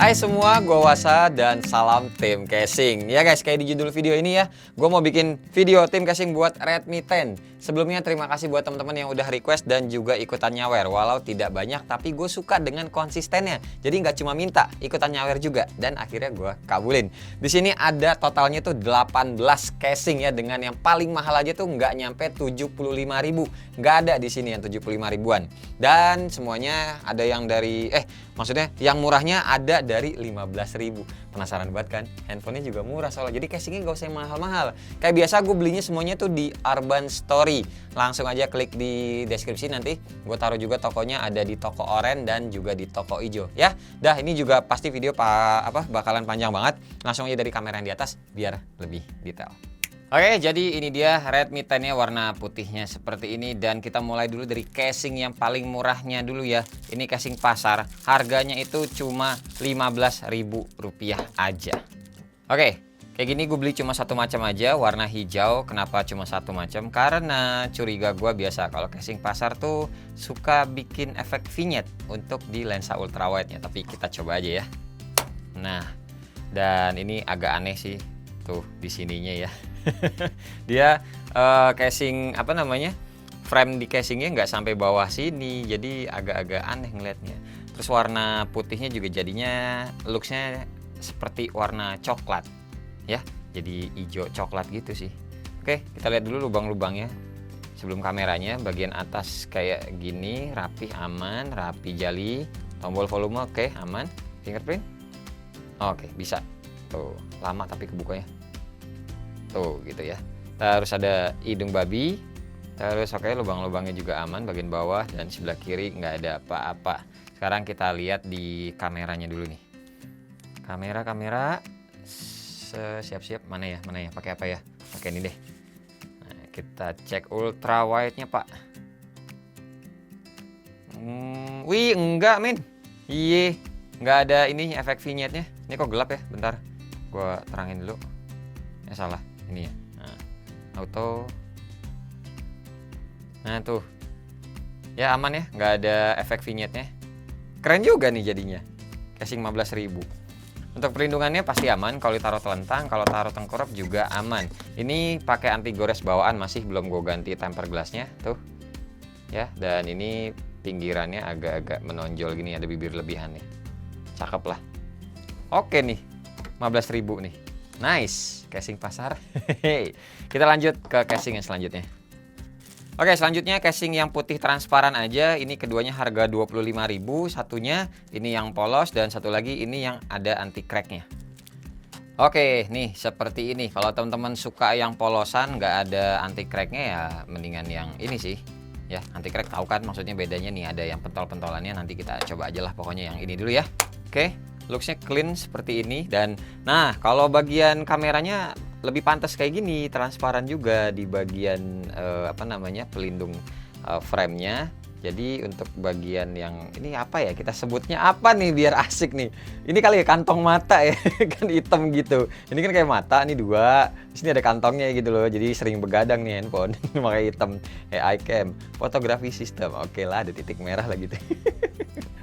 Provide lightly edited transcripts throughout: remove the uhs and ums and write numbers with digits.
Hai semua, gue Wasa dan salam tim casing. Ya guys, kayak di judul video ini ya, gue mau bikin video tim casing buat Redmi 10. Sebelumnya terima kasih buat teman-teman yang udah request dan juga ikutan nyawer. Walau tidak banyak, tapi gue suka dengan konsistennya. Jadi nggak cuma minta, ikutan nyawer juga. Dan akhirnya gue kabulin. Di sini ada totalnya tuh 18 casing ya, dengan yang paling mahal aja tuh nggak nyampe 75.000. Nggak ada di sini yang 75 ribuan. Dan semuanya ada yang dari maksudnya yang murahnya ada dari 15.000. Penasaran banget kan? Handphonenya juga murah soalnya. Jadi casingnya gak usah yang mahal-mahal. Kayak biasa gue belinya semuanya tuh di Urban Story. Langsung aja klik di deskripsi, nanti gue taruh juga tokonya ada di toko oranye dan juga di toko hijau ya. Dah, ini juga pasti video bakalan panjang banget. Langsung aja dari kamera yang di atas biar lebih detail. Oke, jadi ini dia Redmi 10 nya, warna putihnya seperti ini. Dan kita mulai dulu dari casing yang paling murahnya dulu ya. Ini casing pasar, harganya itu cuma Rp15.000 aja. Oke, kayak gini gue beli cuma satu macam aja, warna hijau. Kenapa cuma satu macam? Karena curiga gue biasa kalau casing pasar tuh suka bikin efek vignette untuk di lensa ultrawide nya. Tapi kita coba aja ya. Nah, dan ini agak aneh sih tuh di sininya ya. Dia casing frame di casingnya nggak sampai bawah sini, jadi agak-agak aneh ngeliatnya. Terus warna putihnya juga jadinya looksnya seperti warna coklat ya, jadi hijau coklat gitu sih. Oke, kita lihat dulu lubang-lubangnya sebelum kameranya. Bagian atas kayak gini, rapi, aman, rapi, jali. Tombol volume oke, aman. Fingerprint oke, bisa tuh. Lama tapi kebukanya tuh gitu ya. Terus ada hidung babi. Terus oke, lubang-lubangnya juga aman, bagian bawah dan sebelah kiri nggak ada apa-apa. Sekarang kita lihat di kameranya dulu nih. Kamera siap-siap, mana ya pakai apa ya, pakai ini deh. Nah, kita cek ultra wide nya pak. Wih, enggak men, iye nggak ada ini efek vignette nya. Ini kok gelap ya, bentar gua terangin dulu. Salah ini ya. Nah, auto. Nah tuh ya, aman ya, nggak ada efek vignette-nya. Keren juga nih jadinya. Casing 15.000. Untuk perlindungannya pasti aman. Kalau ditaruh telentang, kalau taruh tengkorak juga aman. Ini pakai anti gores bawaan, masih belum gue ganti tempered glass-nya tuh ya. Dan ini pinggirannya agak-agak menonjol gini, ada bibir lebihan nih. Cakep lah. Oke nih, 15.000 nih. Nice, casing pasar. Kita lanjut ke casing yang selanjutnya. Oke, selanjutnya casing yang putih transparan aja. Ini keduanya harga 25.000. Satunya ini yang polos dan satu lagi ini yang ada anti cracknya. Oke, nih seperti ini. Kalau teman-teman suka yang polosan nggak ada anti cracknya ya mendingan yang ini sih. Ya, anti crack tahu kan maksudnya bedanya nih, ada yang pentol-pentolannya. Nanti kita coba aja lah pokoknya yang ini dulu ya. Oke. Looksnya clean seperti ini. Dan nah, kalau bagian kameranya lebih pantas kayak gini, transparan juga di bagian pelindung frame-nya. Jadi untuk bagian yang ini apa ya, kita sebutnya apa nih biar asik nih. Ini kali ya kantong mata ya. Kan hitam gitu. Ini kan kayak mata nih dua. Di sini ada kantongnya gitu loh. Jadi sering begadang nih handphone. Makanya hitam. AI cam, fotografi system. Oke lah, ada titik merah lah gitu.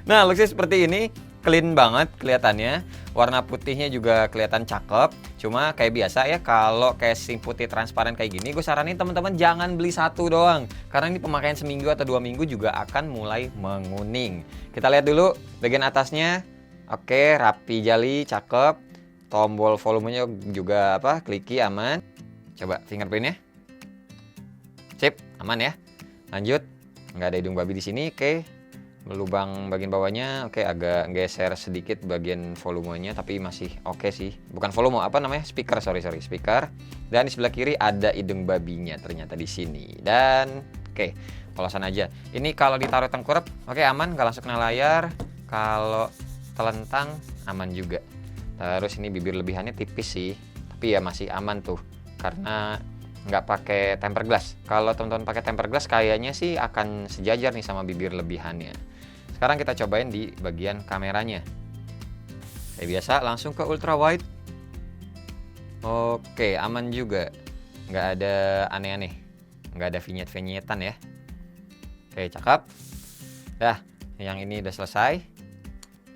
Nah, looksnya seperti ini. Clean banget kelihatannya. Warna putihnya juga kelihatan cakep. Cuma kayak biasa ya, kalau casing putih transparan kayak gini, gue saranin teman-teman jangan beli satu doang. Karena ini pemakaian seminggu atau 2 minggu juga akan mulai menguning. Kita lihat dulu bagian atasnya. Oke, rapi, jali, cakep. Tombol volumenya juga kliki, aman. Coba fingerprintnya. Sip, aman ya. Lanjut. Nggak ada hidung babi di sini. Oke. Lubang bagian bawahnya oke, agak geser sedikit bagian volumenya, tapi masih oke sih. Bukan volume, speaker, speaker. Dan di sebelah kiri ada hidung babinya ternyata di sini. Dan oke, polosan aja. Ini kalau ditaruh tengkurap oke, aman, nggak langsung kena layar. Kalau telentang aman juga. Terus ini bibir lebihannya tipis sih, tapi ya masih aman tuh karena nggak pakai tempered glass. Kalau teman-teman pakai tempered glass kayaknya sih akan sejajar nih sama bibir lebihannya. Sekarang kita cobain di bagian kameranya. Kayak biasa langsung ke ultra wide. Oke, aman juga. Nggak ada aneh-aneh. Nggak ada vignette-vignettan ya. Oke, cakep. Dah, yang ini udah selesai.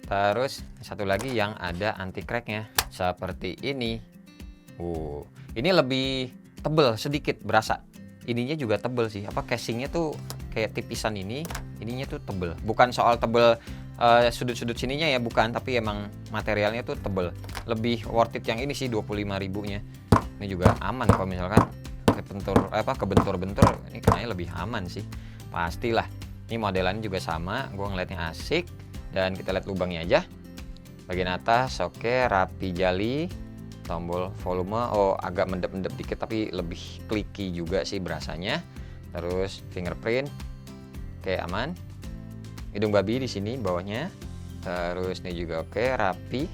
Terus satu lagi yang ada anti cracknya seperti ini. Ini lebih tebel sedikit berasa. Ininya juga tebel sih. Casingnya tuh kayak tipisan ini. Ininya tuh tebel. Bukan soal tebel sudut-sudut sininya ya, bukan. Tapi emang materialnya tuh tebel. Lebih worth it yang ini sih 25.000-nya. Ini juga aman kalau misalkan kebentur-bentur. Ini kayaknya lebih aman sih. Pastilah. Ini modelannya juga sama. Gue ngeliatnya asik. Dan kita lihat lubangnya aja. Bagian atas oke, rapi jali. Tombol volume agak mendep-mendep dikit tapi lebih clicky juga sih berasanya. Terus fingerprint. Oke, aman. Hidung babi di sini bawahnya. Terus ini juga oke, rapi.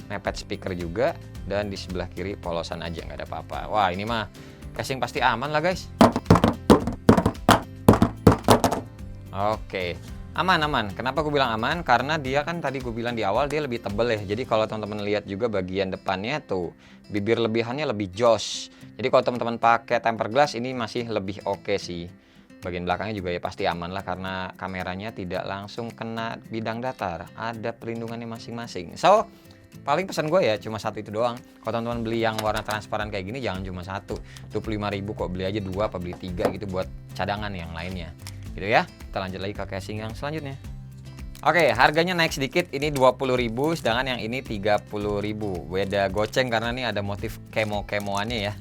Mepet speaker juga, dan di sebelah kiri polosan aja, nggak ada apa-apa. Wah, ini mah casing pasti aman lah guys. Oke, aman. Kenapa gue bilang aman? Karena dia kan tadi gue bilang di awal dia lebih tebel ya. Jadi kalau teman-teman lihat juga bagian depannya tuh, bibir lebihannya lebih jos. Jadi kalau teman-teman pakai tempered glass ini masih lebih oke sih. Bagian belakangnya juga ya pasti aman lah, karena kameranya tidak langsung kena bidang datar. Ada pelindungannya masing-masing. So, paling pesan gue ya cuma satu itu doang. Kalau teman-teman beli yang warna transparan kayak gini jangan cuma satu. 25.000 kok, beli aja 2 apa beli 3 gitu buat cadangan yang lainnya. Gitu ya. Kita lanjut lagi ke casing yang selanjutnya. Oke, harganya naik sedikit. Ini 20.000, sedangkan yang ini 30.000. Beda goceng karena ini ada motif kemo-kemoannya ya.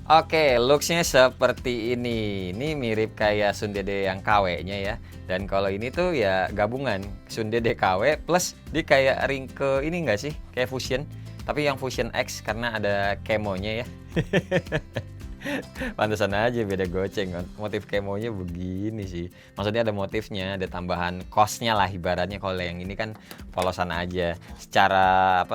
Oke, looksnya seperti ini. Ini mirip kayak Sundede yang KW-nya ya. Dan kalau ini tuh ya gabungan Sundede KW plus dia kayak ringke ini enggak sih? Kayak Fusion. Tapi yang Fusion X karena ada kemonya ya. Pantesan aja beda goceng. Motif kemonya begini sih. Maksudnya ada motifnya, ada tambahan kosnya lah ibaratnya. Kalau yang ini kan polosan aja. Secara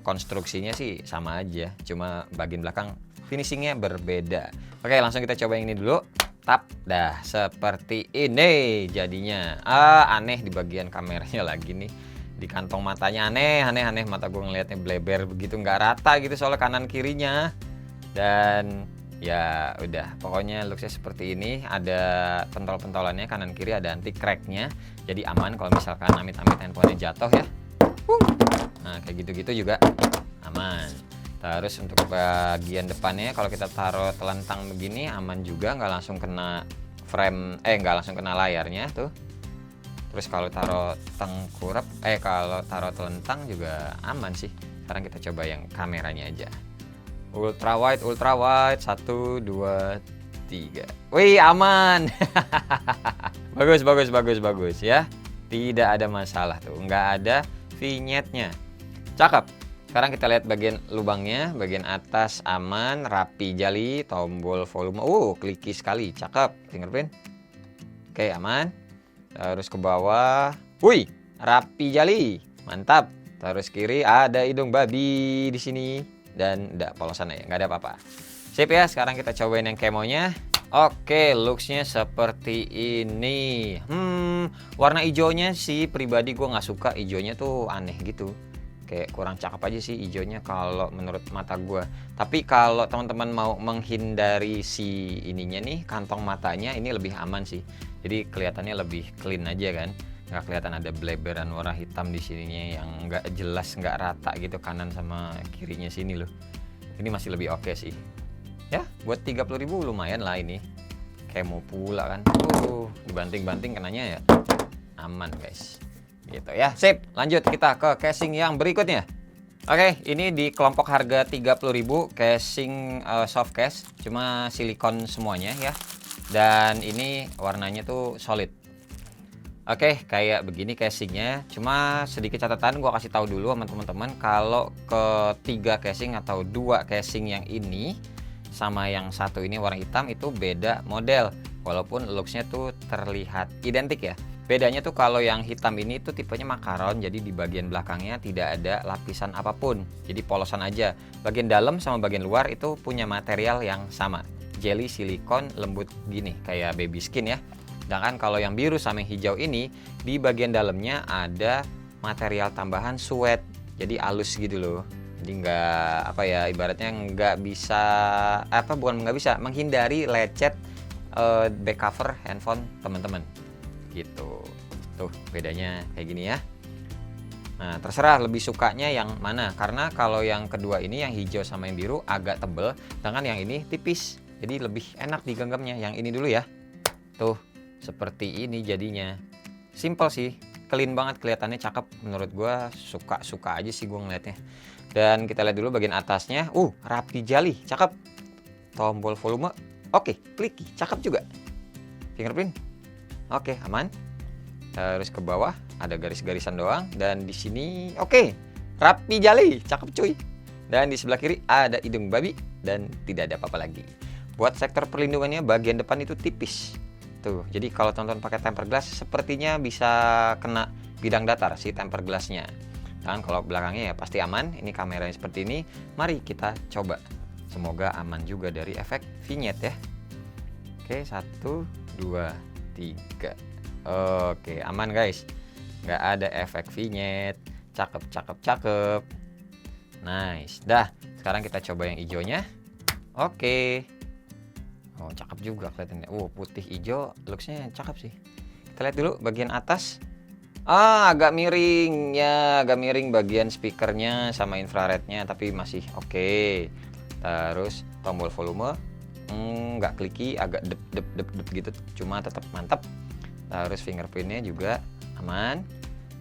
konstruksinya sih sama aja. Cuma bagian belakang finishingnya berbeda. Oke, langsung kita coba yang ini dulu. Tap, dah seperti ini jadinya. Aneh di bagian kameranya lagi nih. Di kantong matanya aneh. Mata gue ngeliatnya bleber begitu, nggak rata gitu soalnya kanan kirinya. Dan ya udah, pokoknya looksnya seperti ini. Ada pentol-pentolannya kanan kiri, ada anti cracknya. Jadi aman kalau misalkan amit-amit handphonenya jatuh ya. Nah kayak gitu-gitu juga aman. Terus untuk bagian depannya kalau kita taruh telentang begini aman juga, nggak langsung kena frame, nggak langsung kena layarnya tuh. Terus kalau taruh kalau taruh telentang juga aman sih. Sekarang kita coba yang kameranya aja. Ultra wide 1, 2, 3. Wih, aman. bagus ya. Tidak ada masalah tuh, nggak ada vignette-nya. Cakep. Sekarang kita lihat bagian lubangnya. Bagian atas aman, rapi jali, tombol volume. Clicky sekali, cakep. Fingerprint. Oke, aman. Terus ke bawah. Wih, rapi jali. Mantap. Terus kiri ada hidung babi di sini. Dan enggak, polosan ya, nggak ada apa-apa. Sip ya, sekarang kita cobain yang kemonya. Oke, looksnya seperti ini. Warna hijaunya sih pribadi gue nggak suka. Hijaunya tuh aneh gitu. Kayak kurang cakep aja sih hijaunya kalau menurut mata gue. Tapi kalau teman-teman mau menghindari si ininya nih, kantong matanya, ini lebih aman sih. Jadi kelihatannya lebih clean aja kan. Nggak kelihatan ada bleberan warna hitam di sininya yang nggak jelas, nggak rata gitu kanan sama kirinya sini loh. Ini masih lebih oke sih. Ya, buat 30.000 lumayan lah ini. Kemo pula kan. Dibanting-banting kenanya ya. Aman guys. Gitu ya. Sip, lanjut kita ke casing yang berikutnya. Oke, ini di kelompok harga 30.000 casing soft case, cuma silikon semuanya ya. Dan ini warnanya tuh solid. Oke, kayak begini casingnya. Cuma sedikit catatan gua kasih tahu dulu sama teman-teman, kalau ketiga casing atau 2 casing yang ini sama yang satu ini warna hitam itu beda model. Walaupun looksnya tuh terlihat identik ya. Bedanya tuh kalau yang hitam ini tuh tipenya makaron, jadi di bagian belakangnya tidak ada lapisan apapun. Jadi polosan aja. Bagian dalam sama bagian luar itu punya material yang sama. Jelly silikon lembut gini, kayak baby skin ya. Sedangkan kalau yang biru sama yang hijau ini, di bagian dalamnya ada material tambahan suede. Jadi halus gitu loh. Jadi nggak ibaratnya nggak bisa menghindari lecet back cover handphone teman-teman. Gitu. Tuh bedanya kayak gini ya. Nah, terserah lebih sukanya yang mana. Karena kalau yang kedua ini, yang hijau sama yang biru agak tebel, sedangkan yang ini tipis. Jadi lebih enak digenggamnya. Yang ini dulu ya. Tuh, seperti ini jadinya. Simple sih, clean banget, kelihatannya cakep. Menurut gua suka aja sih gua ngeliatnya. Dan kita lihat dulu bagian atasnya. Rapi jali, cakep. Tombol volume, oke, kliki, cakep juga. Fingerprint, oke, aman. Terus ke bawah ada garis-garisan doang, dan di sini oke, rapi jali, cakep cuy. Dan di sebelah kiri ada hidung babi dan tidak ada apa-apa lagi. Buat sektor perlindungannya bagian depan itu tipis. Tuh, jadi kalau teman-teman pakai tempered glass sepertinya bisa kena bidang datar si tempered glassnya. Dan kalau belakangnya ya pasti aman. Ini kameranya seperti ini. Mari kita coba. Semoga aman juga dari efek vignette ya. Oke, 1, 2, 3. Oke, aman guys. Nggak ada efek vignette. Cakep, cakep, cakep. Nice. Dah, sekarang kita coba yang hijaunya. Oke. Oh, cakep juga kelihatannya. Putih hijau, looksnya cakep sih. Kita lihat dulu bagian atas. Agak miring ya, agak miring bagian speakernya sama infrarednya, tapi masih oke. Terus tombol volume, nggak kliki, agak dep gitu, cuma tetap mantap. Terus fingerprintnya juga aman.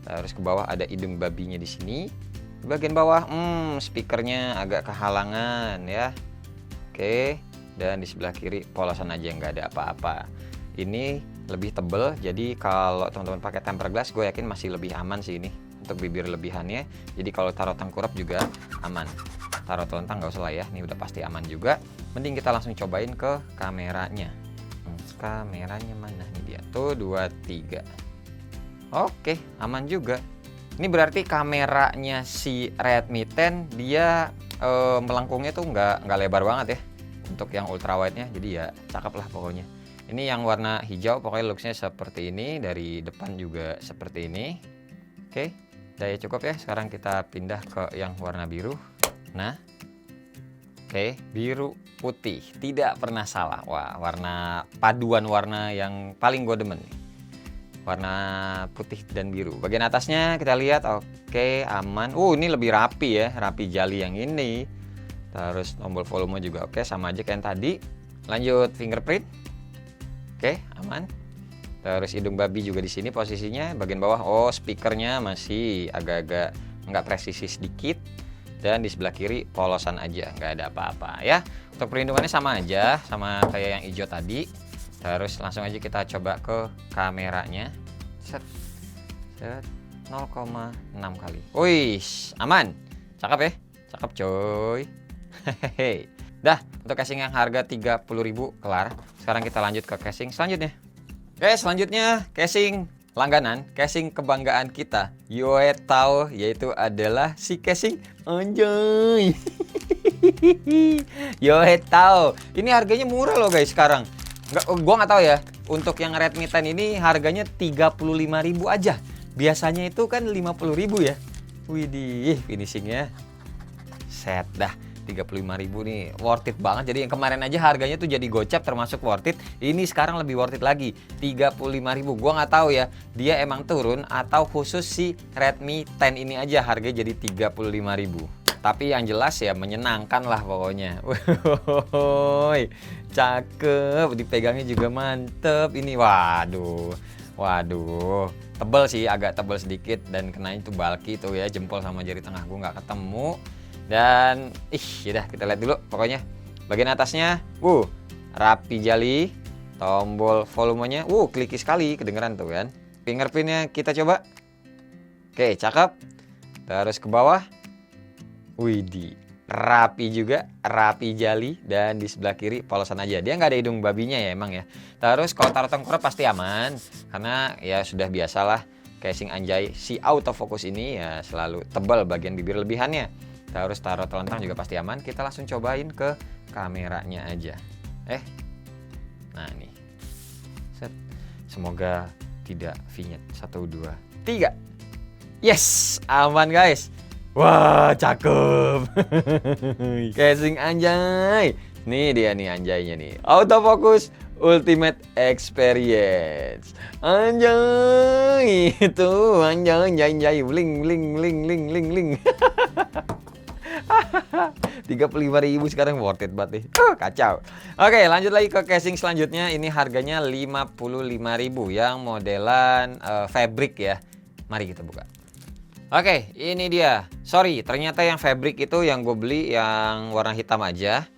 Terus ke bawah ada hidung babinya di sini. Di bagian bawah, speakernya agak kehalangan ya. Oke. Dan di sebelah kiri polosan aja, nggak ada apa-apa. Ini lebih tebel, jadi kalau teman-teman pakai tempered glass, gue yakin masih lebih aman sih ini untuk bibir lebihannya. Jadi kalau taruh tengkurap juga aman. Taruh telentang nggak usah lah ya, ini udah pasti aman juga. Mending kita langsung cobain ke kameranya. Kameranya mana nih dia? Tuh 2, 3. Oke, aman juga. Ini berarti kameranya si Redmi 10 dia melengkungnya tuh nggak lebar banget ya. Untuk yang ultrawide-nya, jadi ya cakep lah pokoknya. Ini yang warna hijau, pokoknya looksnya seperti ini. Dari depan juga seperti ini. Oke, udah ya cukup ya. Sekarang kita pindah ke yang warna biru. Nah, oke, biru putih, tidak pernah salah. Wah, warna paduan warna yang paling gue demen nih. Warna putih dan biru. Bagian atasnya kita lihat, oke, aman. Ini lebih rapi ya, rapi jali yang ini. Terus tombol volume juga oke, sama aja kayak yang tadi. Lanjut fingerprint. Oke, aman. Terus hidung babi juga di sini posisinya. Bagian bawah, speakernya masih agak-agak nggak presisi sedikit. Dan di sebelah kiri polosan aja, nggak ada apa-apa ya. Untuk perlindungannya sama aja, sama kayak yang hijau tadi. Terus langsung aja kita coba ke kameranya. Set 0,6 kali. Wih, aman. Cakep ya? Cakep coy. Hehehe. Dah, untuk casing yang harga 30.000 kelar. Sekarang kita lanjut ke casing selanjutnya. Oke, selanjutnya casing langganan, casing kebanggaan kita. Yohe Tao, yaitu adalah si casing anjay. Yohe Tao. Ini harganya murah loh guys sekarang. Gua nggak tahu ya. Untuk yang Redmi 10 ini harganya 35.000 aja. Biasanya itu kan 50.000 ya. Widih, finishingnya set dah. 35.000 nih worth it banget. Jadi yang kemarin aja harganya tuh jadi gocap termasuk worth it. Ini sekarang lebih worth it lagi, 35.000. Gua nggak tahu ya, dia emang turun atau khusus si Redmi 10 ini aja harganya jadi 35.000. Tapi yang jelas ya menyenangkan lah pokoknya. Woi, cakep, dipegangnya juga mantep. Ini waduh, tebel sih, agak tebel sedikit dan kenanya tuh bulky tuh ya, jempol sama jari tengah gua nggak ketemu. Dan yaudah kita lihat dulu pokoknya bagian atasnya rapi jali. Tombol volumenya kliki sekali, kedengeran tuh kan. Fingerprintnya kita coba. Oke, cakep. Terus ke bawah, widih, rapi juga, rapi jali. Dan di sebelah kiri polosan aja, dia nggak ada hidung babinya ya emang ya. Terus kalau taruh tengkurap pasti aman, karena ya sudah biasalah casing anjay si autofocus ini ya selalu tebal bagian bibir lebihannya. Terus taruh telentang juga pasti aman. Kita langsung cobain ke kameranya aja. Nah nih. Set. Semoga tidak vignette. 1, 2, 3. Yes, aman guys. Wah, cakep. Casing anjay. Nih dia nih anjaynya nih. Autofocus Ultimate Experience. Anjay, itu anjay, anjay, bling bling bling bling bling bling. 35.000 sekarang, worth it banget nih. Kacau. Oke, lanjut lagi ke casing selanjutnya. Ini harganya 55.000 yang modelan fabric ya. Mari kita buka. Oke, ini dia. Sorry, ternyata yang fabric itu yang gue beli yang warna hitam aja.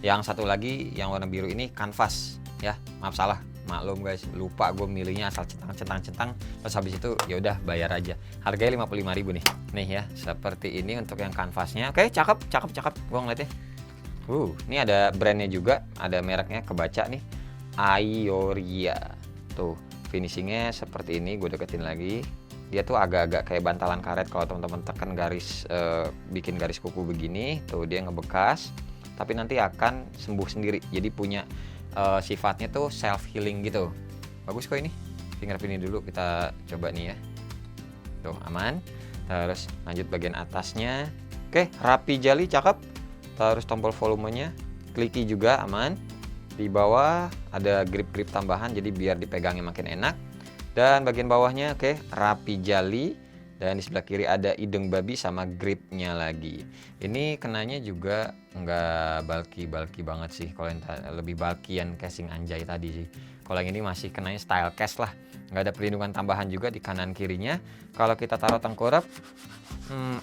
Yang satu lagi yang warna biru ini kanvas ya. Maaf salah. Maklum guys, lupa gue milihnya asal centang. Terus habis itu ya udah bayar aja. Harganya 55.000 nih. Nih ya, seperti ini untuk yang kanvasnya. Oke, cakep. Gue ngeliatnya. Ini ada brandnya juga, ada mereknya kebaca nih. Aioria. Tuh, finishingnya seperti ini. Gue deketin lagi. Dia tuh agak-agak kayak bantalan karet kalau teman-teman tekan garis, bikin garis kuku begini. Tuh dia ngebekas. Tapi nanti akan sembuh sendiri. Jadi punya sifatnya tuh self healing gitu. Bagus kok ini. Fingerprint dulu kita coba nih ya. Tuh aman. Terus lanjut bagian atasnya. Oke, rapi jali, cakep. Terus tombol volumenya, kliki juga aman. Di bawah ada grip-grip tambahan jadi biar dipegangnya makin enak. Dan bagian bawahnya oke, rapi jali. Dan di sebelah kiri ada hidung babi sama gripnya lagi. Ini kenanya juga nggak bulky banget sih. Kalau yang lebih bulkyan casing anjay tadi sih. Kalau yang ini masih kenanya style case lah. Nggak ada perlindungan tambahan juga di kanan kirinya. Kalau kita taruh tengkurap,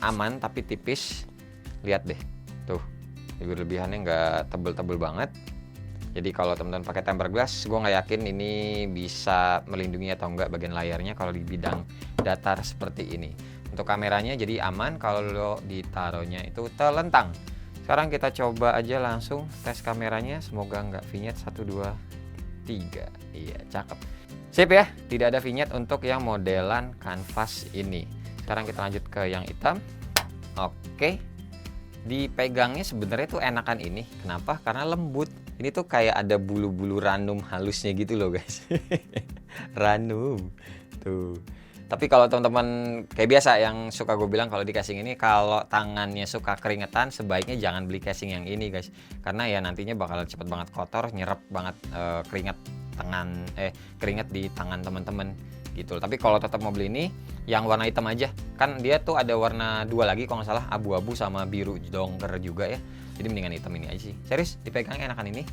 aman tapi tipis. Lihat deh, tuh lebih-lebihannya nggak tebel-tebel banget. Jadi kalau teman-teman pakai tempered glass, gue nggak yakin ini bisa melindungi atau enggak bagian layarnya kalau di bidang datar seperti ini. Untuk kameranya jadi aman kalau ditaruhnya itu telentang. Sekarang kita coba aja langsung tes kameranya. Semoga nggak vignette. 1, 2, 3. Iya, cakep. Sip ya, tidak ada vignette untuk yang modelan kanvas ini. Sekarang kita lanjut ke yang hitam. Oke. Dipegangnya sebenarnya tuh enakan ini. Kenapa? Karena lembut. Ini tuh kayak ada bulu-bulu ranum halusnya gitu loh guys. Ranum tuh. Tapi kalau teman-teman kayak biasa yang suka gue bilang kalau di casing ini, kalau tangannya suka keringetan sebaiknya jangan beli casing yang ini guys. Karena ya nantinya bakal cepet banget kotor, nyerap banget keringat di tangan teman-teman gitu. Tapi kalau tetap mau beli ini yang warna hitam aja. Kan dia tuh ada warna 2 lagi kalau nggak salah, abu-abu sama biru dongker juga ya. Jadi mendingan hitam ini aja sih. Serius, dipegangnya enakan ini.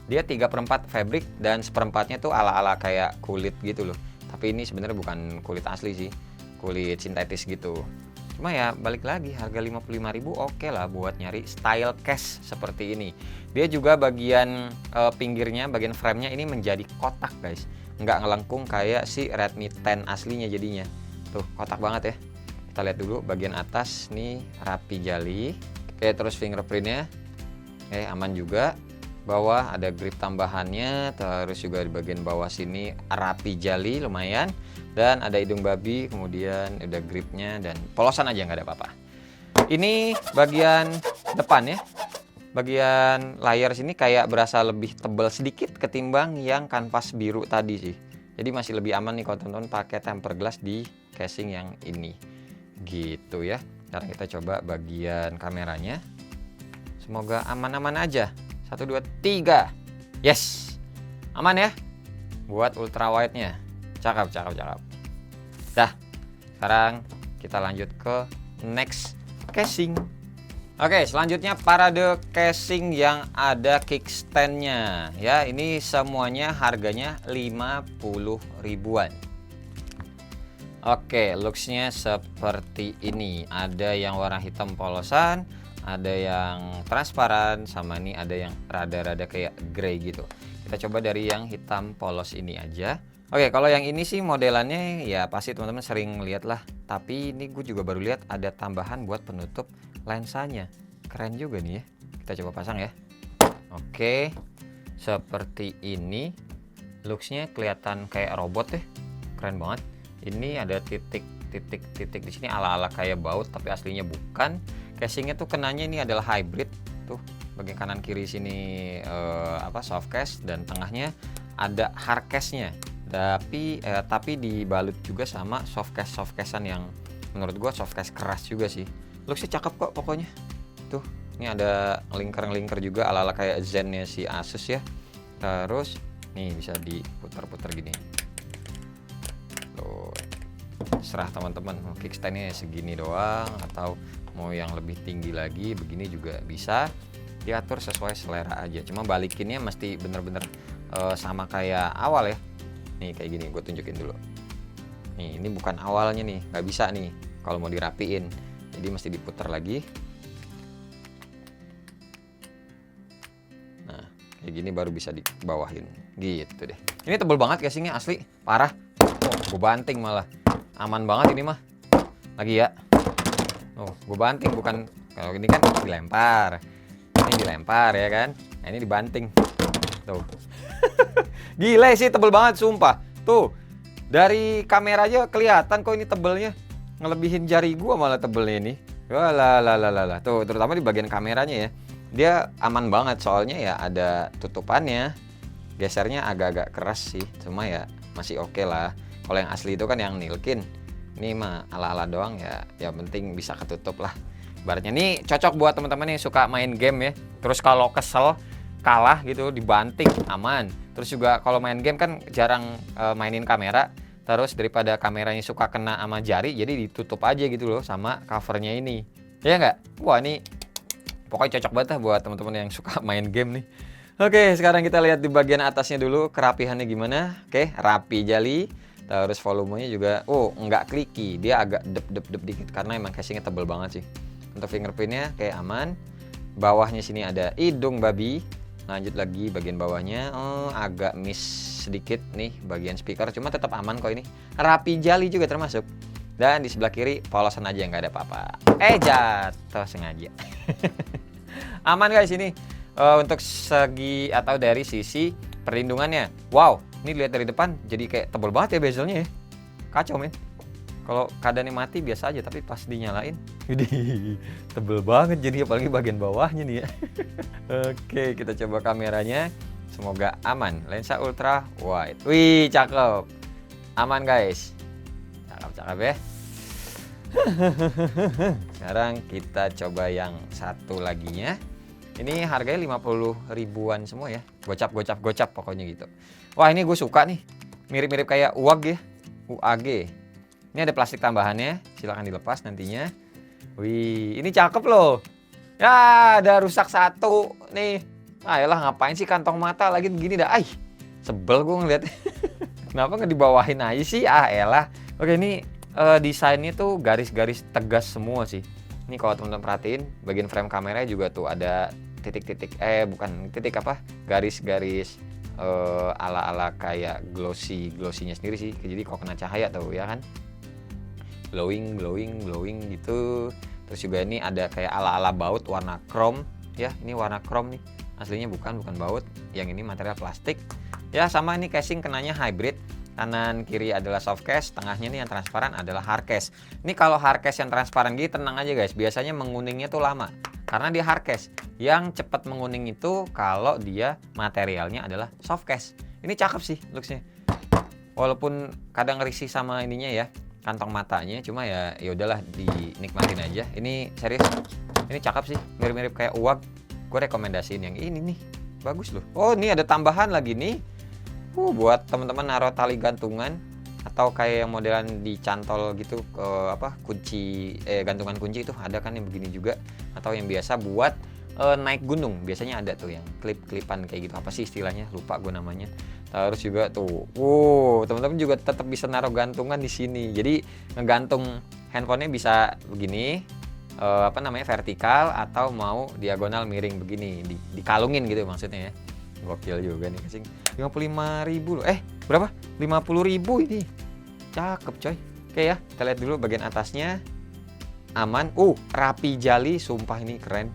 Dia 3/4 fabric dan 1/4-nya tuh ala-ala kayak kulit gitu loh. Tapi ini sebenarnya bukan kulit asli sih. Kulit sintetis gitu. Cuma ya balik lagi harga 55.000 oke lah buat nyari style case seperti ini. Dia juga bagian pinggirnya, bagian frame-nya ini menjadi kotak guys. Nggak ngelengkung kayak si Redmi 10 aslinya jadinya. Tuh kotak banget ya. Kita lihat dulu bagian atas nih rapi jali. Oke, terus fingerprintnya aman juga. Bawah ada grip tambahannya, terus juga di bagian bawah sini rapi jali lumayan. Dan ada hidung babi, kemudian ada gripnya dan polosan aja nggak ada apa-apa. Ini bagian depan ya. Bagian layar sini kayak berasa lebih tebal sedikit ketimbang yang kanvas biru tadi sih. Jadi masih lebih aman nih kalau teman-teman pakai tempered glass di casing yang ini. Gitu ya. Sekarang kita coba bagian kameranya. Semoga aman-aman aja. 1, 2, 3. Yes. Aman ya. Buat ultrawide-nya. Cakep. Dah. Sekarang kita lanjut ke next casing. Oke, selanjutnya parade casing yang ada kickstand-nya. Ya, ini semuanya harganya 50 ribuan. Oke, looks-nya seperti ini. Ada yang warna hitam polosan, ada yang transparan, sama ini ada yang rada-rada kayak grey gitu. Kita coba dari yang hitam polos ini aja. Oke, kalau yang ini sih modelannya ya pasti teman-teman sering lihat lah. Tapi ini gue juga baru lihat ada tambahan buat penutup lensanya. Keren juga nih ya. Kita coba pasang ya. Oke, seperti ini. Looks-nya kelihatan kayak robot deh. Keren banget. Ini ada titik-titik di sini ala-ala kayak baut tapi aslinya bukan. Casingnya tuh kenanya ini adalah hybrid tuh, bagian kanan kiri sini soft case dan tengahnya ada hard case-nya. Tapi dibalut juga sama soft casean yang menurut gua soft case keras juga sih. Looks-nya cakep kok pokoknya. Tuh, ini ada lingkar juga ala-ala kayak Zen-nya si Asus ya. Terus Nih bisa diputar-putar gini. Tuh, serah teman-teman mau kickstandnya segini doang atau mau yang lebih tinggi lagi begini juga bisa, diatur sesuai selera aja. Cuma balikinnya mesti bener-bener sama kayak awal ya. Nih kayak gini, gue tunjukin dulu. Nih ini bukan awalnya nih, nggak bisa nih kalau mau dirapiin, jadi mesti diputar lagi. Nah kayak gini baru bisa dibawahin gitu deh. Ini tebel banget casingnya, asli parah. Oh, gue banting malah, aman banget ini mah. Lagi ya. Oh, gue banting, bukan kalau ini kan dilempar. Ini dilempar ya kan. Nah, ini dibanting. Tuh. Gila sih, tebel banget sumpah. Tuh. Dari kamera aja kelihatan kok ini tebelnya. Ngelebihin jari gua malah tebelnya ini. Walah. Tuh, terutama di bagian kameranya ya. Dia aman banget soalnya ya ada tutupannya. Gesernya agak-agak keras sih, cuma ya masih oke lah. Kalau yang asli itu kan yang nilkin. Ini mah ala-ala doang ya, yang penting bisa ketutup lah. Ibaratnya nih cocok buat teman-teman yang suka main game ya. Terus kalau kesel kalah gitu dibanting aman. Terus juga kalau main game kan jarang mainin kamera. Terus daripada kameranya suka kena sama jari, jadi ditutup aja gitu loh sama covernya ini. Ya nggak? Wah ini pokoknya cocok banget lah buat teman-teman yang suka main game nih. Oke, sekarang kita lihat di bagian atasnya dulu kerapihannya gimana. Oke, rapi jali. Terus volumenya juga, nggak kliki, dia agak dep dikit karena emang casingnya tebel banget sih. Untuk fingerprintnya kayak aman. Bawahnya sini ada hidung babi. Lanjut lagi bagian bawahnya, agak miss sedikit nih bagian speaker, cuma tetap aman kok ini. Rapi jali juga termasuk. Dan di sebelah kiri polosan aja, nggak ada apa-apa. Jatuh sengaja. Aman guys ini. Untuk segi atau dari sisi perlindungannya, wow. Ini lihat dari depan jadi kayak tebel banget ya bezelnya ya. Kacau men. Kalau keadaannya mati biasa aja, tapi pas dinyalain widih, tebel banget jadi, apalagi bagian bawahnya nih ya. Oke, kita coba kameranya. Semoga aman. Lensa ultra wide. Wih, cakep. Aman guys. Cakep ya. Sekarang kita coba yang satu laginya. Ini harganya 50 ribuan semua ya. Gocap pokoknya gitu. Wah ini gue suka nih. Mirip-mirip kayak UAG ya. UAG. Ini ada plastik tambahannya. Silahkan dilepas nantinya. Wih ini cakep loh. Ya ada rusak satu nih. Ayolah ngapain sih kantong mata lagi begini dah. Sebel gue ngeliat. Kenapa nggak dibawahin aja sih? Elah. Oke ini desainnya tuh garis-garis tegas semua sih. Ini kalau teman-teman perhatiin bagian frame kamera juga tuh ada titik-titik, bukan titik apa, garis-garis ala-ala kayak glossy-nya sendiri sih. Jadi kalau kena cahaya tuh ya kan glowing gitu. Terus juga ini ada kayak ala-ala baut warna chrome ya. Ini warna chrome nih. Aslinya bukan baut. Yang ini material plastik. Ya sama ini casing kenanya hybrid. Kanan kiri adalah soft case, tengahnya nih yang transparan adalah hard case. Ini kalau hard case yang transparan gitu tenang aja guys, biasanya menguningnya tuh lama karena dia hard case. Yang cepat menguning itu kalau dia materialnya adalah soft case. Ini cakep sih looksnya. Walaupun kadang risih sama ininya ya, kantong matanya, cuma ya udahlah dinikmatin aja. Ini serius, ini cakep sih, mirip-mirip kayak UAG. Gue rekomendasiin yang ini nih, bagus loh. Oh ini ada tambahan lagi nih. Buat teman-teman naruh tali gantungan atau kayak yang modelan dicantol gitu ke kunci gantungan kunci itu ada kan yang begini juga, atau yang biasa buat naik gunung biasanya ada tuh yang klip-klipan kayak gitu, apa sih istilahnya lupa gue namanya. Terus juga tuh teman-teman juga tetap bisa naruh gantungan di sini, jadi ngegantung handphonenya bisa begini vertikal atau mau diagonal miring begini, dikalungin gitu maksudnya ya. Gokil juga nih casing. 55.000 loh. Berapa? 50.000 ini. Cakep coy. Oke ya, kita lihat dulu bagian atasnya. Aman. Rapi jali, sumpah ini keren.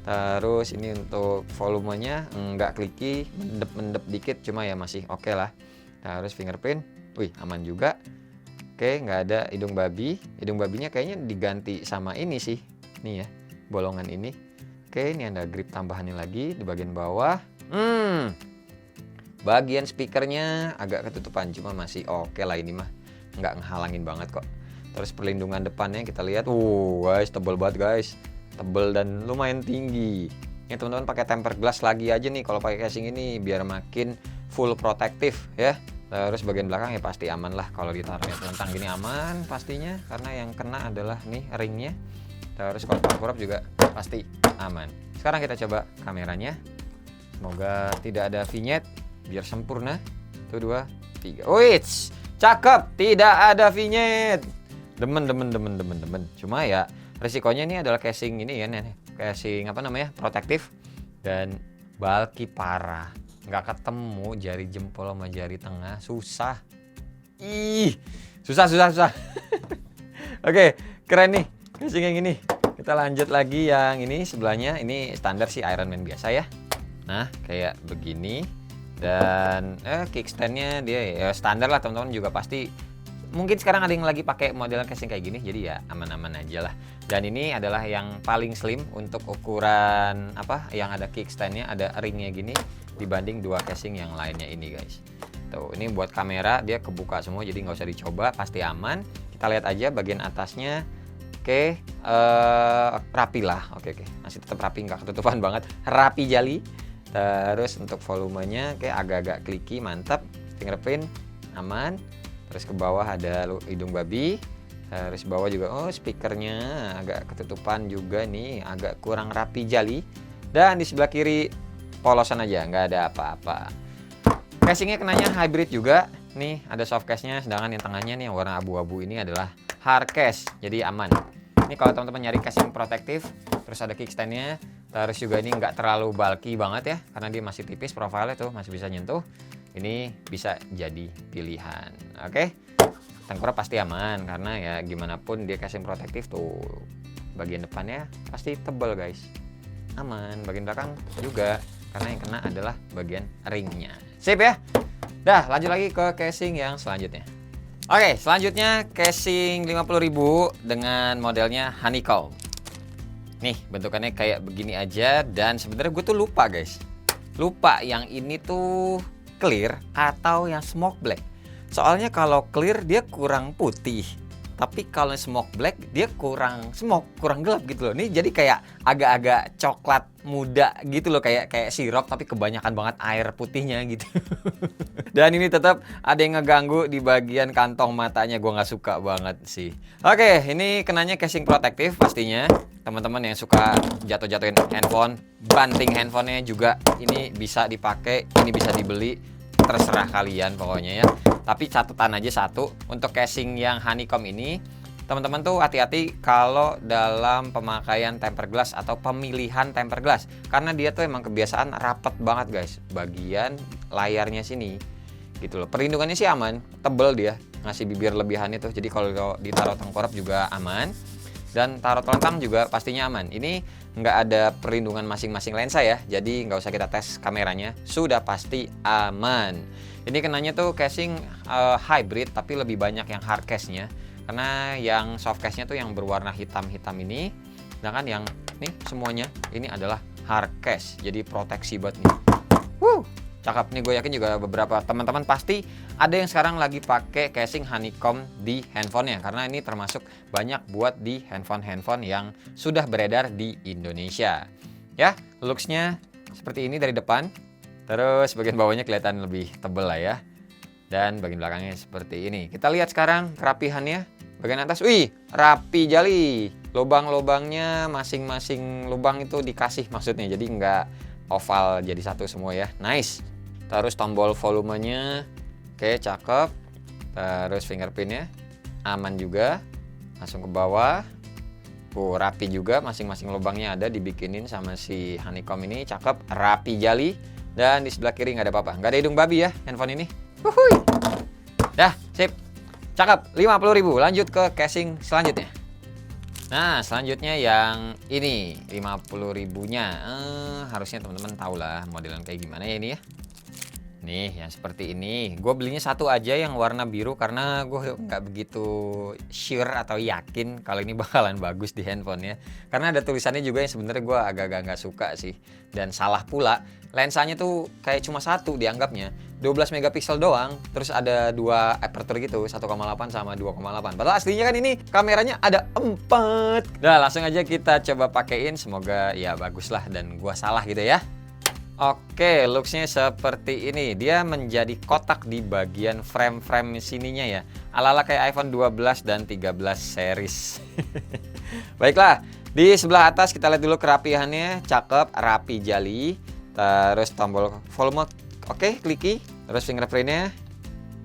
Terus ini untuk volumenya enggak kliki, mendep dikit, cuma ya masih oke lah. Terus fingerprint, aman juga. Oke, nggak ada hidung babi. Hidung babinya kayaknya diganti sama ini sih. Nih ya, bolongan ini. Oke, ini ada grip tambahannya lagi di bagian bawah. Bagian speakernya agak ketutupan, cuma masih oke lah ini mah, nggak ngehalangin banget kok. Terus perlindungan depannya kita lihat, guys tebel banget guys, tebel dan lumayan tinggi. Ini teman-teman pakai tempered glass lagi aja nih kalau pakai casing ini biar makin full protektif ya. Terus bagian belakang ya pasti aman lah, kalau ditaruhnya telentang gini aman pastinya, karena yang kena adalah nih ringnya. Terus kalau tengkurap juga pasti aman. Sekarang kita coba kameranya, semoga tidak ada vignette biar sempurna. 1, 2, 3. Wits, cakep, tidak ada vignette. Demen. Cuma ya risikonya ini adalah casing ini ya, casing apa namanya, protektif, dan bulky parah. Nggak ketemu jari jempol sama jari tengah, susah. Susah. Oke, keren nih casing yang ini. Kita lanjut lagi yang ini sebelahnya. Ini standar sih Ironman biasa ya. Nah, kayak begini. Dan kickstandnya dia ya standar lah teman-teman, juga pasti mungkin sekarang ada yang lagi pakai model casing kayak gini, jadi ya aman-aman aja lah. Dan ini adalah yang paling slim untuk ukuran apa yang ada kickstandnya, ada ringnya gini, dibanding dua casing yang lainnya ini guys. Tuh, ini buat kamera dia kebuka semua, jadi nggak usah dicoba, pasti aman. Kita lihat aja bagian atasnya. Oke, rapi lah. Oke, masih tetap rapi, nggak ketutupan banget, rapi jali. Terus untuk volumenya kayak agak-agak kliki, mantap. Fingerprint aman. Terus ke bawah ada hidung babi. Terus bawah juga speakernya agak ketutupan juga nih, agak kurang rapi jali. Dan di sebelah kiri polosan aja, nggak ada apa-apa. Casingnya kenanya hybrid juga. Nih ada soft case-nya, sedangkan yang tengahnya nih yang warna abu-abu ini adalah hard case, jadi aman. Ini kalau teman-teman nyari casing protektif, terus ada kickstand-nya, terus juga ini nggak terlalu bulky banget ya, karena dia masih tipis profilnya tuh, masih bisa nyentuh. Ini bisa jadi pilihan. Oke, tengkorak pasti aman, karena ya gimana pun dia casing protektif tuh. Bagian depannya pasti tebal guys, aman. Bagian belakang juga, karena yang kena adalah bagian ringnya. Sip ya. Dah, lanjut lagi ke casing yang selanjutnya. Oke, selanjutnya casing 50.000 dengan modelnya honeycomb. Nih, bentukannya kayak begini aja, dan sebenarnya gue tuh lupa guys. Lupa yang ini tuh clear atau yang smoke black. Soalnya kalau clear dia kurang putih, tapi kalau smoke black dia kurang smoke, kurang gelap gitu loh. Ini jadi kayak agak-agak coklat muda gitu loh, kayak sirup tapi kebanyakan banget air putihnya gitu. Dan ini tetap ada yang ngeganggu di bagian kantong matanya, gue nggak suka banget sih. Oke, ini kenanya casing protektif pastinya. Teman-teman yang suka jatuh-jatuhin handphone, banting handphonenya juga ini bisa dipakai, ini bisa dibeli, terserah kalian pokoknya ya. Tapi catatan aja satu, untuk casing yang honeycomb ini, teman-teman tuh hati-hati kalau dalam pemakaian tempered glass atau pemilihan tempered glass, karena dia tuh emang kebiasaan rapet banget guys bagian layarnya sini gitu loh. Perlindungannya sih aman, tebel dia, ngasih bibir lebihan itu, jadi kalau ditaruh tengkorak juga aman, dan taruh telentang juga pastinya aman. Ini nggak ada perlindungan masing-masing lensa ya, jadi nggak usah kita tes kameranya, sudah pasti aman. Ini kenanya tuh casing hybrid, tapi lebih banyak yang hard case-nya, karena yang soft case-nya tuh yang berwarna hitam-hitam ini, sedangkan yang nih semuanya ini adalah hard case, jadi proteksi buat nih. Cakep nih, gue yakin juga beberapa teman-teman pasti ada yang sekarang lagi pakai casing honeycomb di handphonenya, karena ini termasuk banyak buat di handphone yang sudah beredar di Indonesia. Ya, looks-nya seperti ini dari depan, terus bagian bawahnya kelihatan lebih tebel lah ya, dan bagian belakangnya seperti ini. Kita lihat sekarang kerapihannya. Bagian atas, wih, rapi jali. Lubang-lubangnya masing-masing lubang itu dikasih maksudnya, jadi nggak oval jadi satu semua ya, nice. Terus tombol volumenya oke, cakep. Terus fingerprintnya aman juga, langsung ke bawah. Rapi juga, masing-masing lubangnya ada dibikinin sama si honeycomb ini, cakep, rapi jali. Dan di sebelah kiri nggak ada apa-apa, nggak ada hidung babi ya handphone ini. Dah, sip, cakep, 50.000. Lanjut ke casing selanjutnya. Nah, selanjutnya yang ini 50.000-nya. Harusnya teman-teman tahu lah modelan kayak gimana ya ini ya. Nih, yang seperti ini. Gue belinya satu aja yang warna biru, karena gue nggak begitu sure atau yakin kalau ini bakalan bagus di handphone ya. Karena ada tulisannya juga yang sebenarnya gue agak-agak nggak suka sih. Dan salah pula, lensanya tuh kayak cuma satu dianggapnya. 12 megapiksel doang, terus ada dua aperture gitu, 1,8 sama 2,8. Padahal aslinya kan ini kameranya ada 4. Nah, langsung aja kita coba pakein, semoga ya bagus lah dan gua salah gitu ya. Oke, looksnya seperti ini. Dia menjadi kotak di bagian frame-frame sininya ya. Ala-ala kayak iPhone 12 dan 13 series. Baiklah, di sebelah atas kita lihat dulu kerapihannya. Cakep, rapi jali. Terus tombol volume, oke, kliki. Terus fingerprintnya,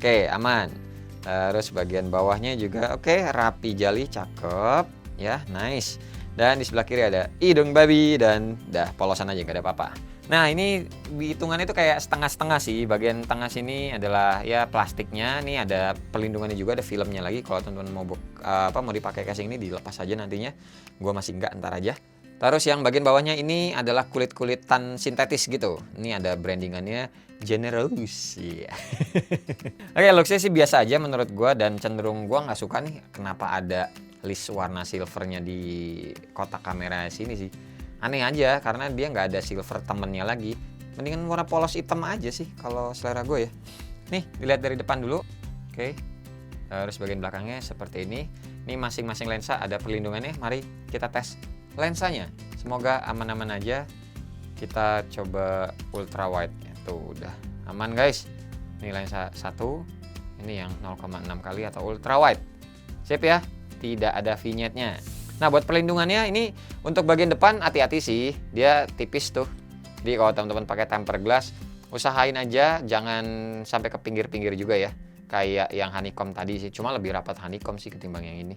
oke, aman. Terus bagian bawahnya juga oke, rapi jali, cakep. Ya, nice. Dan di sebelah kiri ada hidung babi dan dah polosan aja, nggak ada apa-apa. Nah, ini hitungannya itu kayak setengah-setengah sih. Bagian tengah sini adalah ya plastiknya. Ini ada pelindungannya juga, ada filmnya lagi. Kalau teman-teman mau dipakai casing ini dilepas aja nantinya. Gua masih enggak, ntar aja. Terus yang bagian bawahnya ini adalah kulit-kulitan sintetis gitu. Ini ada brandingannya Generous. Iya. Oke, looksnya sih biasa aja menurut gua dan cenderung gua nggak suka nih kenapa ada list warna silvernya di kotak kamera sini sih. Aneh aja karena dia nggak ada silver temennya lagi. Mendingan warna polos hitam aja sih kalau selera gue ya. Nih, dilihat dari depan dulu. Oke. Terus bagian belakangnya seperti ini. Ini masing-masing lensa ada perlindungannya. Mari kita tes lensanya. Semoga aman-aman aja. Kita coba ultra wide. Tuh udah aman guys. Ini lensa 1. Ini yang 0,6 kali atau ultra wide. Sip ya. Tidak ada vignette-nya. Nah, buat perlindungannya ini untuk bagian depan hati-hati sih, dia tipis tuh. Jadi kalau teman-teman pakai tempered glass, usahain aja jangan sampai ke pinggir-pinggir juga ya. Kayak yang honeycomb tadi sih, cuma lebih rapat honeycomb sih ketimbang yang ini.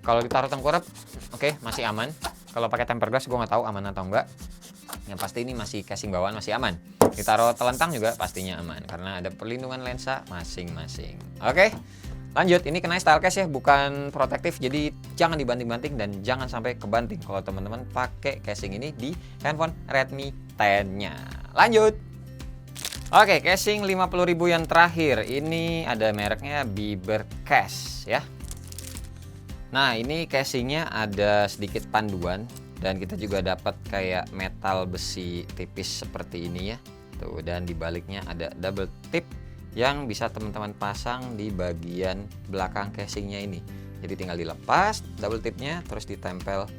Kalau ditaruh tengkurap, oke, masih aman. Kalau pakai tempered glass gue nggak tahu aman atau enggak. Yang pasti ini masih casing bawaan masih aman. Ditaruh telentang juga pastinya aman karena ada perlindungan lensa masing-masing. Oke. Lanjut, ini kena style case ya, bukan protektif, jadi jangan dibanting-banting dan jangan sampai kebanting kalau teman-teman pakai casing ini di handphone Redmi 10-nya. Lanjut. Oke, casing 50.000 yang terakhir, ini ada mereknya Beavercase ya. Nah, ini casingnya ada sedikit panduan dan kita juga dapat kayak metal besi tipis seperti ini ya. Tuh, dan di baliknya ada double tip yang bisa teman-teman pasang di bagian belakang casingnya ini. Jadi tinggal dilepas double tipnya terus ditempel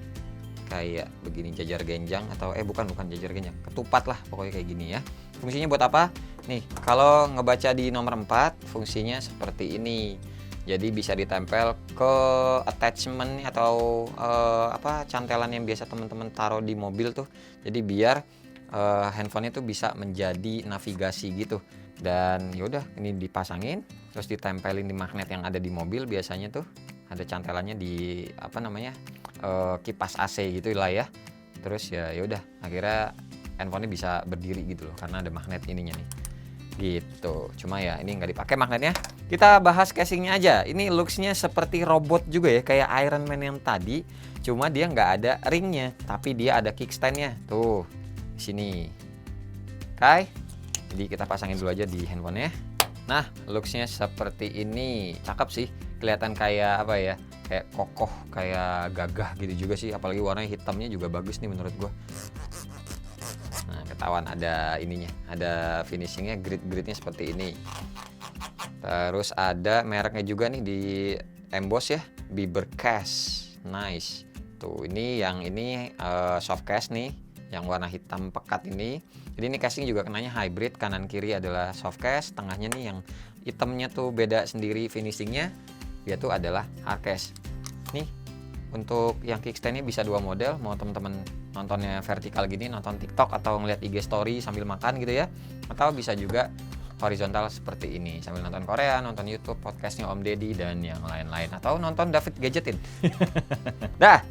kayak begini jajar genjang atau bukan jajar genjang, ketupat lah pokoknya kayak gini ya. Fungsinya buat apa? Nih, kalau ngebaca di nomor 4 fungsinya seperti ini. Jadi bisa ditempel ke attachment atau cantelan yang biasa teman-teman taruh di mobil tuh. Jadi biar handphone itu bisa menjadi navigasi gitu. Dan yaudah ini dipasangin terus ditempelin di magnet yang ada di mobil, biasanya tuh ada cantelannya di kipas AC gitu lah ya. Terus ya yaudah akhirnya handphonenya bisa berdiri gitu loh karena ada magnet ininya nih gitu. Cuma ya ini nggak dipakai magnetnya. Kita bahas casingnya aja. Ini looksnya seperti robot juga ya, kayak Iron Man yang tadi, cuma dia nggak ada ringnya tapi dia ada kickstandnya tuh di sini. Oke. Jadi kita pasangin dulu aja di handphonenya. Nah, looksnya seperti ini, cakep sih, kelihatan kayak kayak kokoh, kayak gagah gitu juga sih. Apalagi warnanya hitamnya juga bagus nih menurut gua. Nah, ketahuan ada ininya, ada finishingnya, grid-gridnya seperti ini. Terus ada mereknya juga nih di emboss ya, Beavercase, nice. Tuh ini soft case nih, yang warna hitam pekat ini. Jadi ini casing juga kenanya hybrid, kanan kiri adalah soft case, tengahnya nih yang hitamnya tuh beda sendiri finishingnya, dia tuh adalah hard case. Nih untuk yang kickstandnya bisa 2 model, mau teman-teman nontonnya vertikal gini, nonton TikTok atau ngeliat IG story sambil makan gitu ya, atau bisa juga horizontal seperti ini sambil nonton Korea, nonton YouTube, podcastnya Om Deddy dan yang lain-lain, atau nonton David Gadgetin. Dah,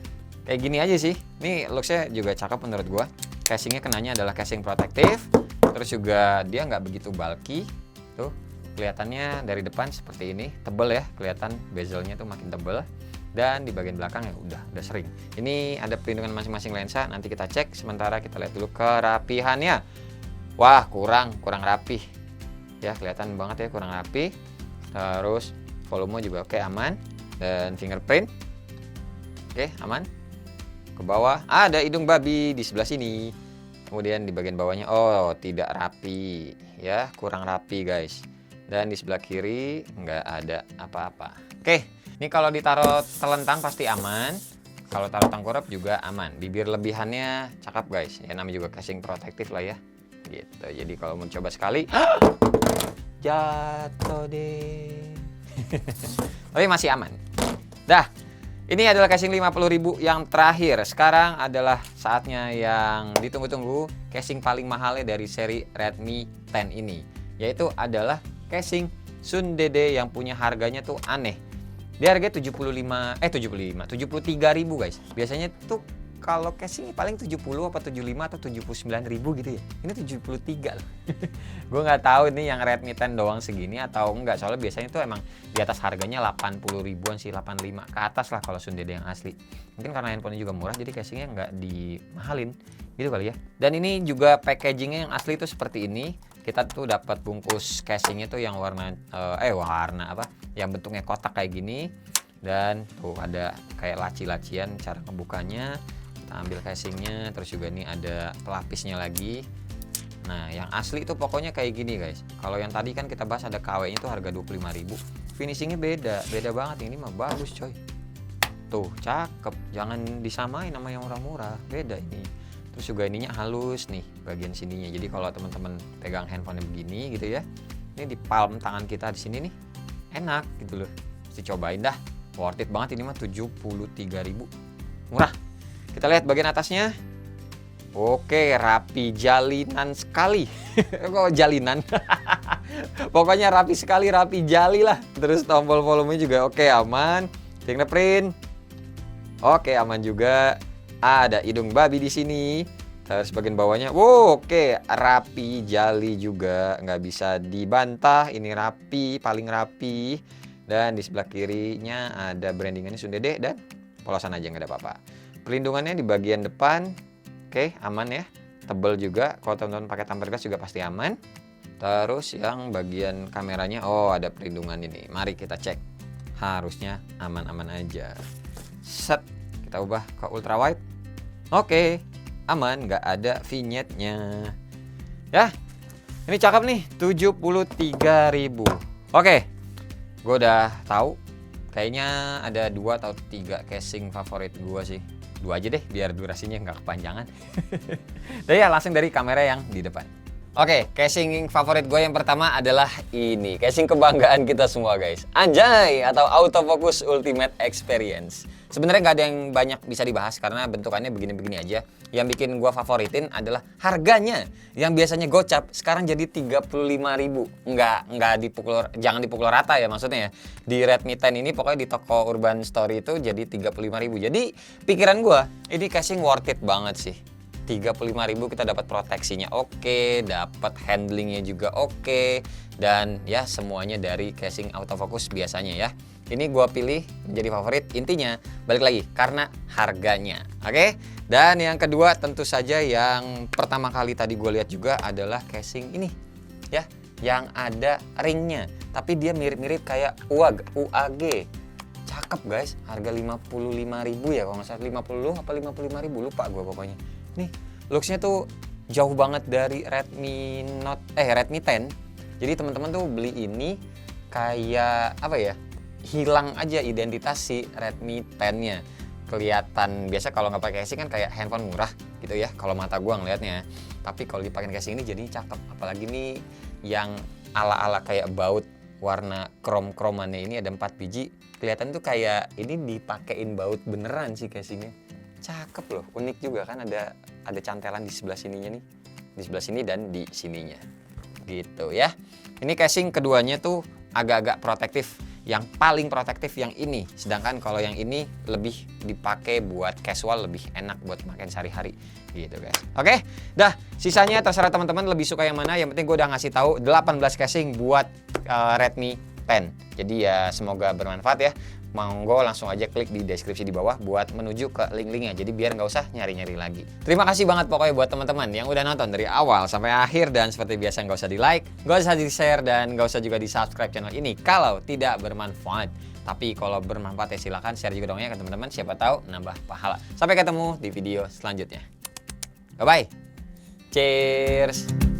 kayak gini aja sih. Nih looksnya juga cakep menurut gua. Casingnya kenanya adalah casing protektif, terus juga dia nggak begitu bulky. Tuh kelihatannya dari depan seperti ini, tebel ya, kelihatan bezelnya tuh makin tebel. Dan di bagian belakang ya udah sering. Ini ada perlindungan masing-masing lensa, nanti kita cek. Sementara kita lihat dulu kerapihannya. Wah, kurang rapih ya, kelihatan banget ya kurang rapi. Terus volume juga oke, aman. Dan fingerprint oke, aman. Ke bawah ada hidung babi di sebelah sini. Kemudian di bagian bawahnya tidak rapi ya, kurang rapi guys. Dan di sebelah kiri nggak ada apa-apa. Oke, ini kalau ditaruh telentang pasti aman. Kalau taruh tengkurap juga aman. Bibir lebihannya cakep guys. Ya namanya juga casing protektif lah ya. gitu. Jadi kalau mau coba sekali jatuh deh. Tapi masih aman. Dah, ini adalah casing 50.000 yang terakhir. Sekarang adalah saatnya yang ditunggu-tunggu, casing paling mahalnya dari seri Redmi 10 ini, yaitu adalah casing Sundede yang punya harganya tuh aneh. Dia harganya 73.000 guys. Biasanya tuh kalau casing paling 70 apa 75 atau 79.000 gitu ya. Ini 73 loh. Gue nggak tahu ini yang Redmi 10 doang segini atau enggak. Soalnya biasanya tuh emang di atas harganya 80 ribuan sih, 85 ke atas lah kalau Sundede yang asli. Mungkin karena handphonenya juga murah jadi casingnya nggak dimahalin gitu kali ya. Dan ini juga packagingnya yang asli tuh seperti ini. Kita tuh dapat bungkus casingnya tuh yang warna apa? Yang bentuknya kotak kayak gini. Dan tuh ada kayak laci-lacian cara ngebukanya. Kita ambil casingnya, terus juga ini ada pelapisnya lagi. Nah yang asli itu pokoknya kayak gini guys. Kalau yang tadi kan kita bahas ada KW-nya tuh harga 25.000. Finishingnya beda banget. Ini mah bagus coy. Tuh cakep, jangan disamain sama yang murah-murah, beda ini. Terus juga ininya halus nih bagian sininya. Jadi kalau teman-teman pegang handphonenya begini gitu ya, ini di palm tangan kita di sini nih enak gitu loh. Mesti cobain dah, worth it banget. Ini mah 73.000, murah. Kita lihat bagian atasnya. Oke, rapi jalinan sekali. Kok jalinan? Pokoknya rapi sekali, rapi jali lah. Terus tombol volume juga oke, aman. Fingerprint. Oke, aman juga. Ada hidung babi di sini. Terus bagian bawahnya, oke, rapi jali juga, nggak bisa dibantah. Ini rapi, paling rapi. Dan di sebelah kirinya ada brandingannya Sundede dan polosan aja nggak ada apa-apa. Pelindungannya di bagian depan, oke, aman ya. Tebel juga. Kalau teman-teman pakai tamper gas juga pasti aman. Terus yang bagian kameranya, ada perlindungan ini. Mari kita cek. Harusnya aman-aman aja. Set, kita ubah ke ultra wide. Oke, aman, nggak ada vignette-nya. Ya, ini cakep nih, 73.000. Oke, gue udah tahu. Kayaknya ada 2 atau 3 casing favorit gue sih. 2 aja deh, biar durasinya nggak kepanjangan. Dan ya, langsung dari kamera yang di depan. Oke, casing favorit gue yang pertama adalah ini. Casing kebanggaan kita semua guys. Anjay, atau autofocus ultimate experience. Sebenarnya nggak ada yang banyak bisa dibahas karena bentukannya begini-begini aja. Yang bikin gua favoritin adalah harganya. Yang biasanya gocap sekarang jadi 35.000. Nggak dipukul, jangan dipukul rata ya maksudnya ya. Di Redmi 10 ini pokoknya di toko Urban Story itu jadi 35.000. Jadi pikiran gua ini casing worth it banget sih. 35.000 kita dapat proteksinya oke, dapat handlingnya juga oke, dan ya semuanya dari casing autofocus biasanya ya. Ini gua pilih menjadi favorit, intinya balik lagi karena harganya, oke? Dan yang kedua tentu saja yang pertama kali tadi gue lihat juga adalah casing ini ya, yang ada ringnya, tapi dia mirip-mirip kayak UAG. Cakep guys, harga 55.000 ya kalau nggak salah, 50 apa 55.000 lupa gue pokoknya. Nih, looks-nya tuh jauh banget dari Redmi 10. Jadi teman-teman tuh beli ini kayak apa ya? Hilang aja identitas si Redmi 10-nya. Kelihatan biasa kalau nggak pakai casing kan kayak handphone murah gitu ya kalau mata gua ngelihatnya. Tapi kalau dipakai casing ini jadi cakep. Apalagi nih yang ala-ala kayak baut warna krom-kromannya ini ada 4 biji. Kelihatan tuh kayak ini dipakein baut beneran sih casingnya. Cakep loh, unik juga kan ada cantelan di sebelah sininya nih. Di sebelah sini dan di sininya. Gitu ya. Ini casing keduanya tuh agak-agak protektif. Yang paling protektif yang ini, sedangkan kalau yang ini lebih dipakai buat casual, lebih enak buat makan sehari-hari gitu guys. Oke, dah sisanya terserah teman-teman lebih suka yang mana. Yang penting gue udah ngasih tahu 18 casing buat Redmi 10. Jadi ya semoga bermanfaat ya. Monggo langsung aja klik di deskripsi di bawah buat menuju ke link-linknya. Jadi biar nggak usah nyari-nyari lagi. Terima kasih banget pokoknya buat teman-teman yang udah nonton dari awal sampai akhir. Dan seperti biasa nggak usah di like, nggak usah di share, dan nggak usah juga di subscribe channel ini kalau tidak bermanfaat. Tapi kalau bermanfaat ya silakan share juga dong ya ke teman-teman. Siapa tahu nambah pahala. Sampai ketemu di video selanjutnya. Bye-bye. Cheers.